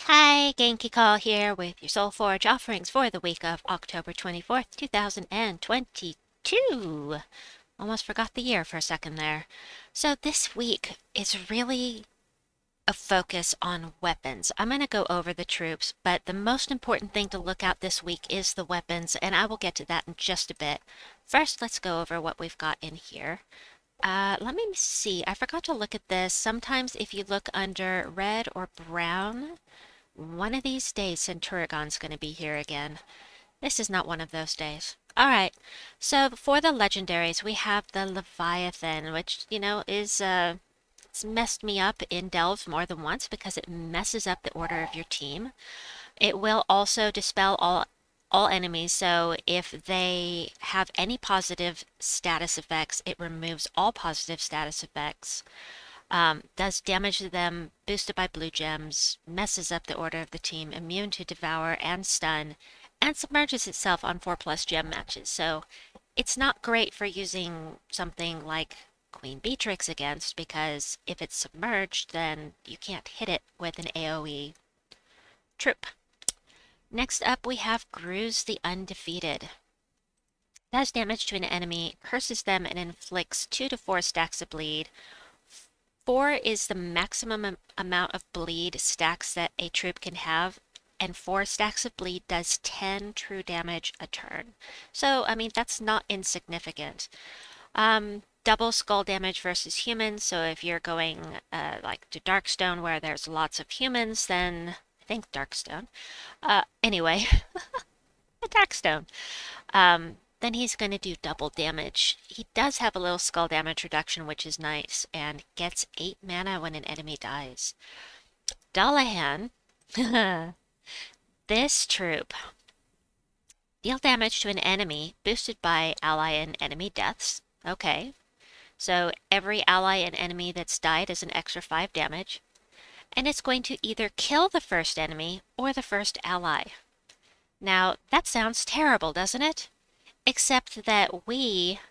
Hi, Genki Call here with your Soulforge offerings for the week of October 24th, 2022. Almost forgot the year for a second there. So this week is really a focus on weapons. I'm going to go over the troops, but the most important thing to look at this week is the weapons, and I will get to that in just a bit. First, let's go over what we've got in here. Let me see. I forgot to look at this. Sometimes if you look under red or brown, one of these days Centurigon's going to be here again. This is not one of those days. Alright, so for the legendaries, we have the Leviathan, which, is, it's messed me up in Delves more than once because it messes up the order of your team. It will also dispel all enemies, so if they have any positive status effects, it removes all positive status effects. Does damage to them, boosted by blue gems, messes up the order of the team, immune to devour and stun, and submerges itself on 4+ gem matches. So it's not great for using something like Queen Beatrix against, because if it's submerged, then you can't hit it with an AoE troop. Next up, we have Gruz the Undefeated. Does damage to an enemy, curses them, and inflicts 2 to 4 stacks of bleed. 4 is the maximum amount of bleed stacks that a troop can have, and 4 stacks of bleed does 10 true damage a turn. So, I mean, that's not insignificant. Double skull damage versus humans, so if you're going like to Darkstone where there's lots of humans, then I think Darkstone. Anyway, the Darkstone. Then he's going to do double damage. He does have a little skull damage reduction, which is nice, and gets 8 mana when an enemy dies. Dullahan, this troop. Deal damage to an enemy, boosted by ally and enemy deaths. Okay, so every ally and enemy that's died is an extra 5 damage. And it's going to either kill the first enemy or the first ally. Now, that sounds terrible, doesn't it? Except that we,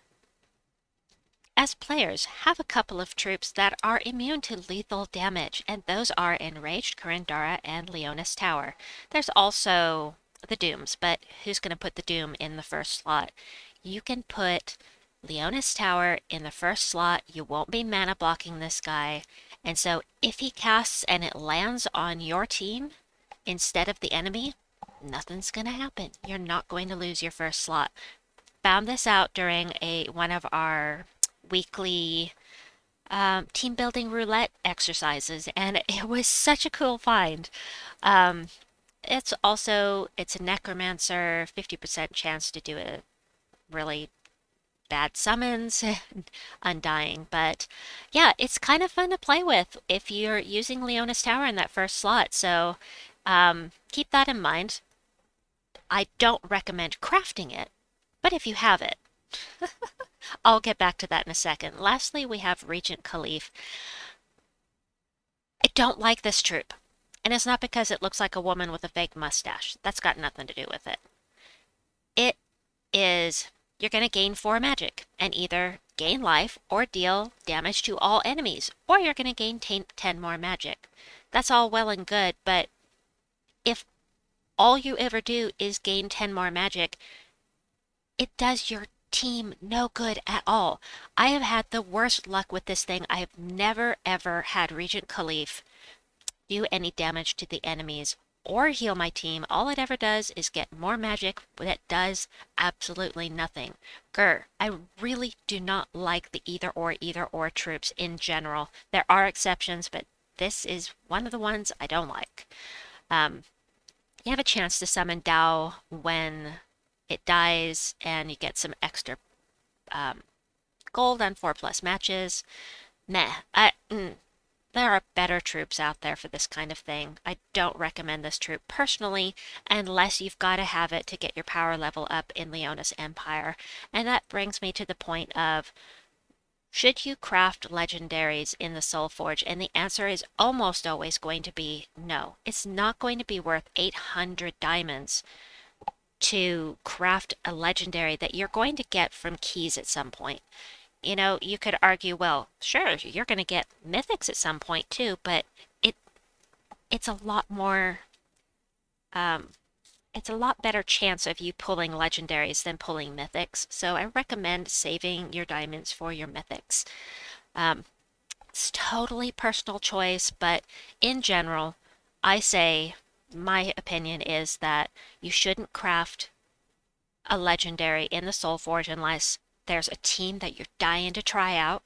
as players, have a couple of troops that are immune to lethal damage, and those are Enraged Kurandara and Leonis Tower. There's also the Dooms, but who's going to put the Doom in the first slot? You can put Leonis Tower in the first slot. You won't be mana blocking this guy, and so if he casts and it lands on your team instead of the enemy, nothing's going to happen. You're not going to lose your first slot. Found this out during one of our weekly team building roulette exercises, and it was such a cool find. It's a necromancer, 50% chance to do a really bad summons and undying, but yeah, it's kind of fun to play with if you're using Leonis Tower in that first slot, so keep that in mind. I don't recommend crafting it, but if you have it, I'll get back to that in a second. Lastly, we have Regent Khalif. I don't like this troop, and it's not because it looks like a woman with a fake mustache. That's got nothing to do with it. It is, you're going to gain 4 magic, and either gain life or deal damage to all enemies, or you're going to gain 10 more magic. That's all well and good, but if all you ever do is gain 10 more magic, it does your team no good at all. I have had the worst luck with this thing. I have never ever had Regent Khalif do any damage to the enemies or heal my team. All it ever does is get more magic that does absolutely nothing. Grr, I really do not like the either or troops in general. There are exceptions, but this is one of the ones I don't like. You have a chance to summon Dao when it dies, and you get some extra gold on 4+ matches. Meh. There are better troops out there for this kind of thing. I don't recommend this troop personally, unless you've got to have it to get your power level up in Leonis Empire. And that brings me to the point of, should you craft legendaries in the Soulforge? And the answer is almost always going to be no. It's not going to be worth 800 diamonds to craft a legendary that you're going to get from keys at some point. You could argue, well, sure, you're going to get mythics at some point too, but it's a lot more, um, it's a lot better chance of you pulling legendaries than pulling mythics. So I recommend saving your diamonds for your mythics. Um, it's totally personal choice, but in general, I say my opinion is that you shouldn't craft a legendary in the Soulforge unless there's a team that you're dying to try out.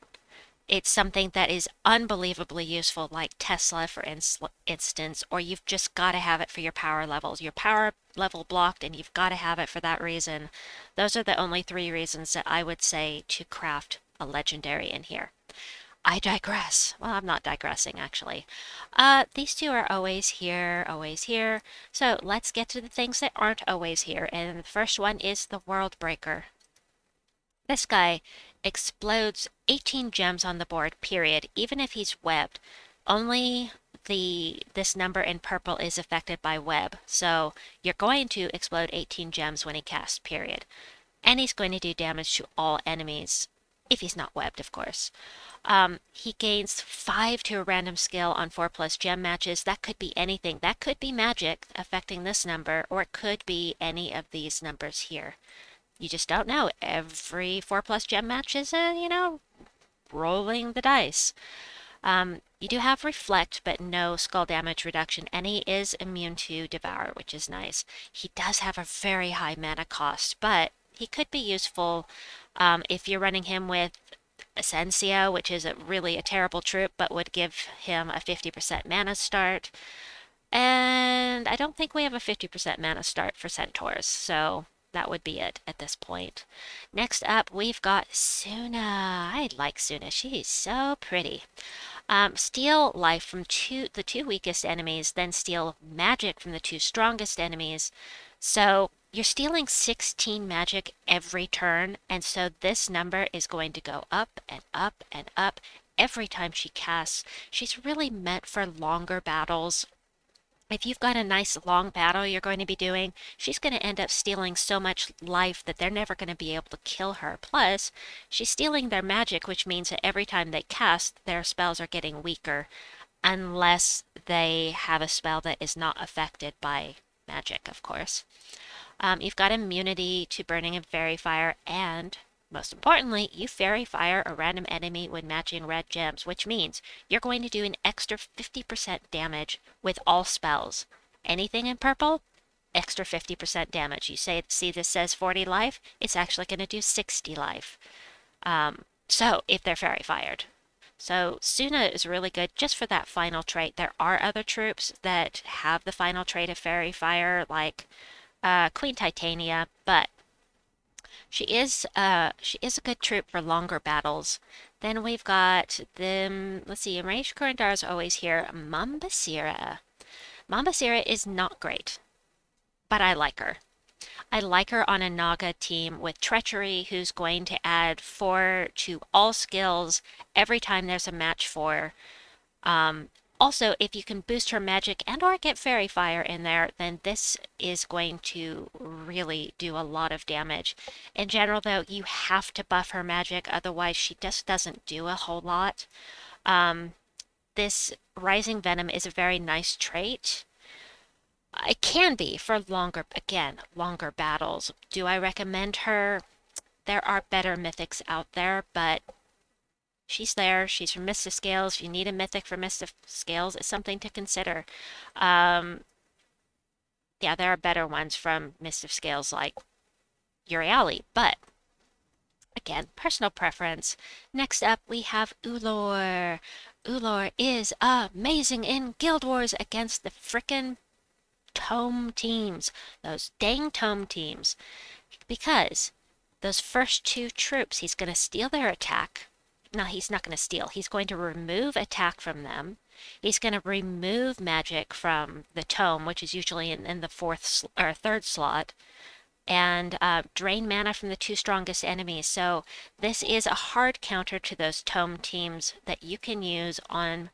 It's something that is unbelievably useful, like Tesla, for instance, or you've just got to have it for your power levels. Your power level blocked, and you've got to have it for that reason. Those are the only three reasons that I would say to craft a legendary in here. I digress. Well, I'm not digressing, actually. These two are always here, always here. So let's get to the things that aren't always here. And the first one is the Worldbreaker. This guy explodes 18 gems on the board, period, even if he's webbed. Only this number in purple is affected by web. So you're going to explode 18 gems when he casts, period. And he's going to do damage to all enemies, if he's not webbed, of course. He gains 5 to a random skill on 4+ gem matches. That could be anything. That could be magic affecting this number, or it could be any of these numbers here. You just don't know. Every 4+ gem match is rolling the dice. You do have Reflect, but no skull damage reduction, and he is immune to Devour, which is nice. He does have a very high mana cost, but he could be useful if you're running him with Ascensio, which is really a terrible troop, but would give him a 50% mana start. And I don't think we have a 50% mana start for Centaurs, so that would be it at this point. Next up, we've got Suna. I like Suna. She's so pretty. Steal life from the two weakest enemies, then steal magic from the two strongest enemies. So you're stealing 16 magic every turn, and so this number is going to go up and up and up every time she casts. She's really meant for longer battles. If you've got a nice long battle you're going to be doing, she's going to end up stealing so much life that they're never going to be able to kill her. Plus, she's stealing their magic, which means that every time they cast, their spells are getting weaker, unless they have a spell that is not affected by magic, of course. You've got immunity to burning and fairy fire, and most importantly, you fairy fire a random enemy when matching red gems, which means you're going to do an extra 50% damage with all spells. Anything in purple, extra 50% damage. You see this says 40 life, it's actually going to do 60 life. So if they're fairy fired. So Suna is really good just for that final trait. There are other troops that have the final trait of fairy fire, like Queen Titania, but she is a good troop for longer battles. Then we've got them. Let's see, Enraged Kurandar is always here. Mambasira. Mambasira is not great, but I like her. I like her on a Naga team with Treachery, who's going to add 4 to all skills every time there's a match 4. Also, if you can boost her magic and or get fairy fire in there, then this is going to really do a lot of damage. In general, though, you have to buff her magic, otherwise she just doesn't do a whole lot. This Rising Venom is a very nice trait. It can be for longer battles. Do I recommend her? There are better mythics out there, but she's there. She's from Mystic Scales. If you need a mythic for Mystic Scales, it's something to consider. Yeah, there are better ones from Mystic Scales like Uriali, but again, personal preference. Next up, we have Ullor. Ullor is amazing in Guild Wars against the frickin' tome teams. Those dang tome teams. Because those first 2 troops, he's going to steal their attack. No, he's not going to steal. He's going to remove attack from them. He's going to remove magic from the tome, which is usually in the 3rd slot, and drain mana from the 2 strongest enemies. So this is a hard counter to those tome teams that you can use on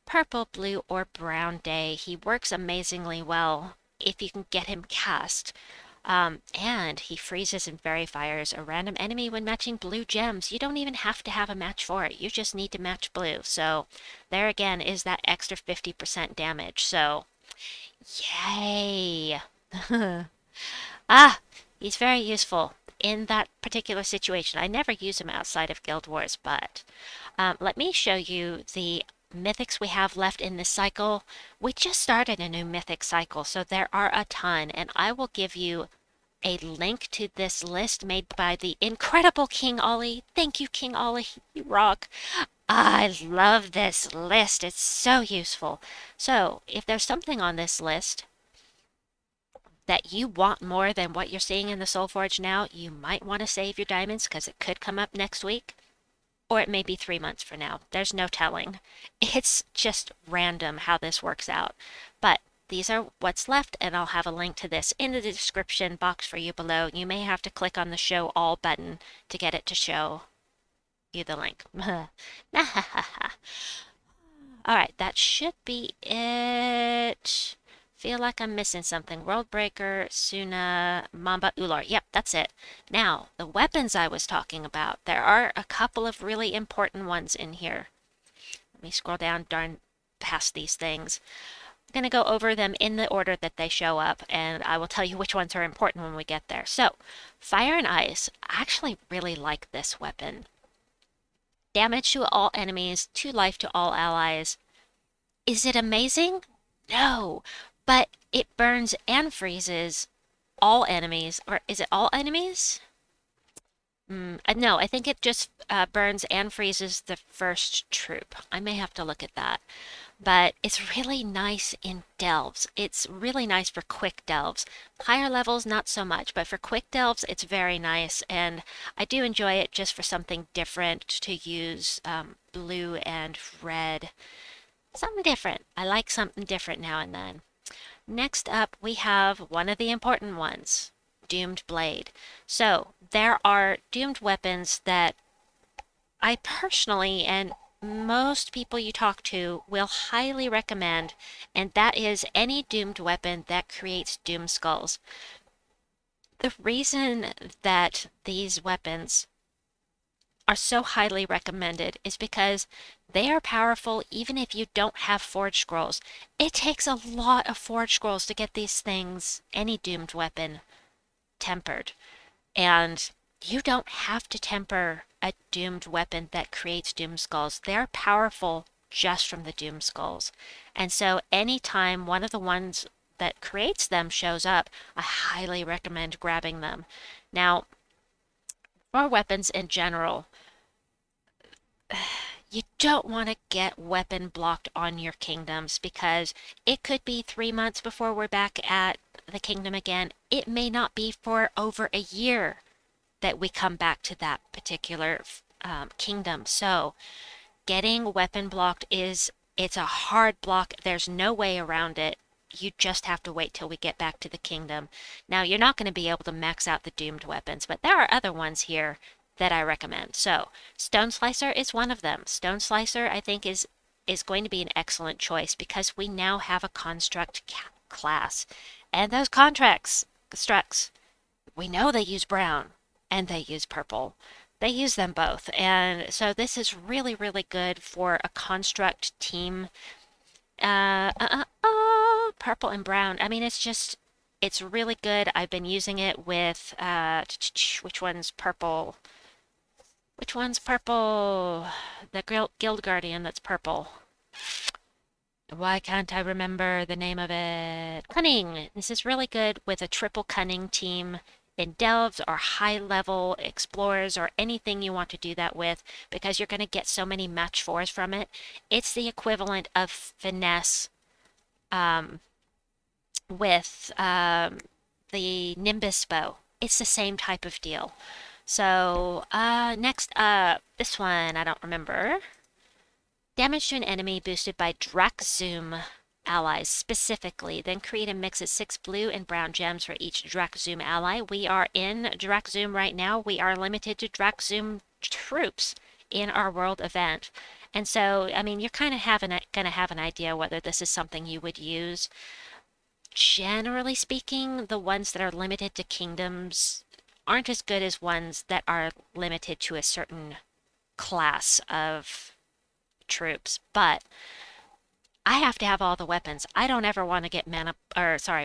purple, blue, or brown day. He works amazingly well if you can get him cast. And he freezes and fairy fires a random enemy when matching blue gems. You don't even have to have a match for it. You just need to match blue. So there again is that extra 50% damage. So yay! Ah, he's very useful in that particular situation. I never use him outside of Guild Wars, but let me show you the mythics we have left in this cycle. We just started a new mythic cycle, so there are a ton, and I will give you a link to this list made by the incredible King Ollie. Thank you, King Ollie. You rock. I love this list. It's so useful. So, if there's something on this list that you want more than what you're seeing in the Soulforge now, you might want to save your diamonds because it could come up next week, or it may be 3 months from now. There's no telling. It's just random how this works out. But these are what's left, and I'll have a link to this in the description box for you below. You may have to click on the Show All button to get it to show you the link. All right, that should be it. Feel like I'm missing something. Worldbreaker, Suna, Mamba, Ullor. Yep, that's it. Now, the weapons I was talking about. There are a couple of really important ones in here. Let me scroll down darn past these things. I'm going to go over them in the order that they show up, and I will tell you which ones are important when we get there. So, Fire and Ice. I actually really like this weapon. Damage to all enemies, 2 life to all allies. Is it amazing? No, but it burns and freezes all enemies. Or is it all enemies? No, I think it just burns and freezes the first troop. I may have to look at that. But it's really nice in delves. It's really nice for quick delves. Higher levels, not so much, but for quick delves, it's very nice. And I do enjoy it just for something different to use blue and red. Something different. I like something different now and then. Next up, we have one of the important ones, Doomed Blade. So, there are doomed weapons that I personally and most people you talk to will highly recommend, and that is any doomed weapon that creates doom skulls. The reason that these weapons are so highly recommended is because they are powerful even if you don't have Forge Scrolls. It takes a lot of Forge Scrolls to get these things, any doomed weapon, tempered. And you don't have to temper a doomed weapon that creates doom skulls. They're powerful just from the doom skulls. And so anytime one of the ones that creates them shows up, I highly recommend grabbing them. Now, for weapons in general, you don't want to get weapon blocked on your kingdoms because it could be 3 months before we're back at the kingdom again. It may not be for over a year that we come back to that particular kingdom. So getting weapon blocked it's a hard block. There's no way around it. You just have to wait till we get back to the kingdom. Now, you're not going to be able to max out the doomed weapons, but there are other ones here that I recommend. So, Stone Slicer is one of them. Stone Slicer, I think, is going to be an excellent choice because we now have a construct class. And those constructs, we know they use brown and they use purple. They use them both. And so this is really, really good for a construct team. Purple and brown. I mean, it's really good. I've been using it with, which one's purple? Which one's purple? The Guild Guardian that's purple. Why can't I remember the name of it? Cunning! This is really good with a triple cunning team in delves or high level explorers or anything you want to do that with because you're going to get so many match fours from it. It's the equivalent of finesse with the Nimbus bow. It's the same type of deal. So, next up, this one, I don't remember. Damage to an enemy boosted by Drac Zoom allies specifically. Then create a mix of 6 blue and brown gems for each Drac Zoom ally. We are in Drac Zoom right now. We are limited to Drac Zoom troops in our world event. And so, I mean, you're kind of gonna have an idea whether this is something you would use. generally speaking, the ones that are limited to kingdoms aren't as good as ones that are limited to a certain class of troops. But I have to have all the weapons. I don't ever want to get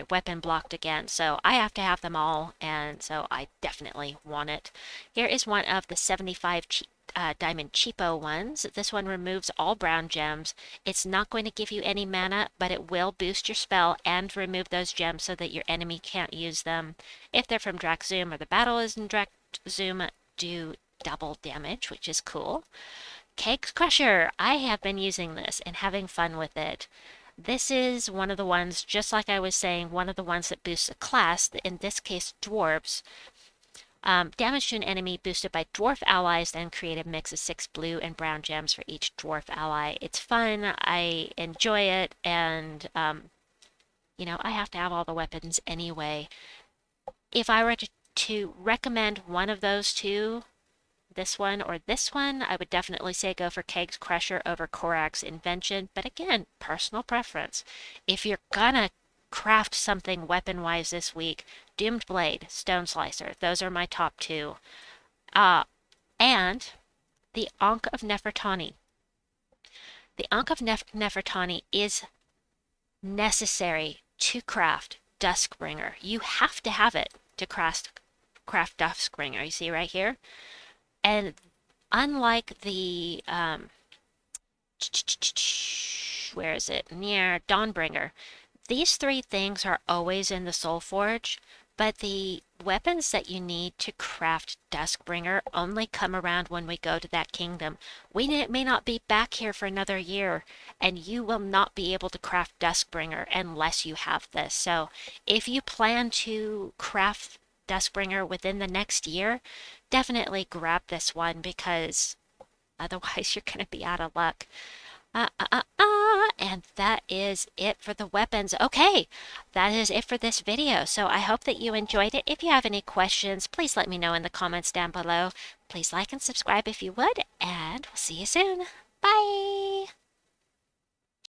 weapon blocked again. So I have to have them all, and so I definitely want it. Here is one of the 75 diamond cheapo ones. This one removes all brown gems. It's not going to give you any mana, but it will boost your spell and remove those gems so that your enemy can't use them. If they're from Drac Zoom or the battle is in Drac Zoom, do double damage, which is cool. Cakes Crusher. I have been using this and having fun with it. This is one of the ones, just like I was saying, one of the ones that boosts a class, in this case dwarves. Damage to an enemy boosted by dwarf allies, then create a mix of 6 blue and brown gems for each dwarf ally. It's fun, I enjoy it, and I have to have all the weapons anyway. If I were to recommend one of those two, this one or this one, I would definitely say go for Keg's Crusher over Korak's Invention, but again, personal preference. If you're gonna craft something weapon-wise this week, Doomed Blade, Stone Slicer, those are my top two. And the Ankh of Nefertani. The Ankh of Nefertani is necessary to craft Duskbringer. You have to have it to craft Duskbringer. You see right here? And unlike the, where is it? Near Dawnbringer, these three things are always in the Soulforge, but the weapons that you need to craft Duskbringer only come around when we go to that kingdom. We may not be back here for another year, and you will not be able to craft Duskbringer unless you have this. So if you plan to craft Duskbringer within the next year, definitely grab this one because otherwise you're going to be out of luck. And that is it for the weapons. Okay, that is it for this video. So I hope that you enjoyed it. If you have any questions, please let me know in the comments down below. Please like and subscribe if you would, and we'll see you soon. Bye!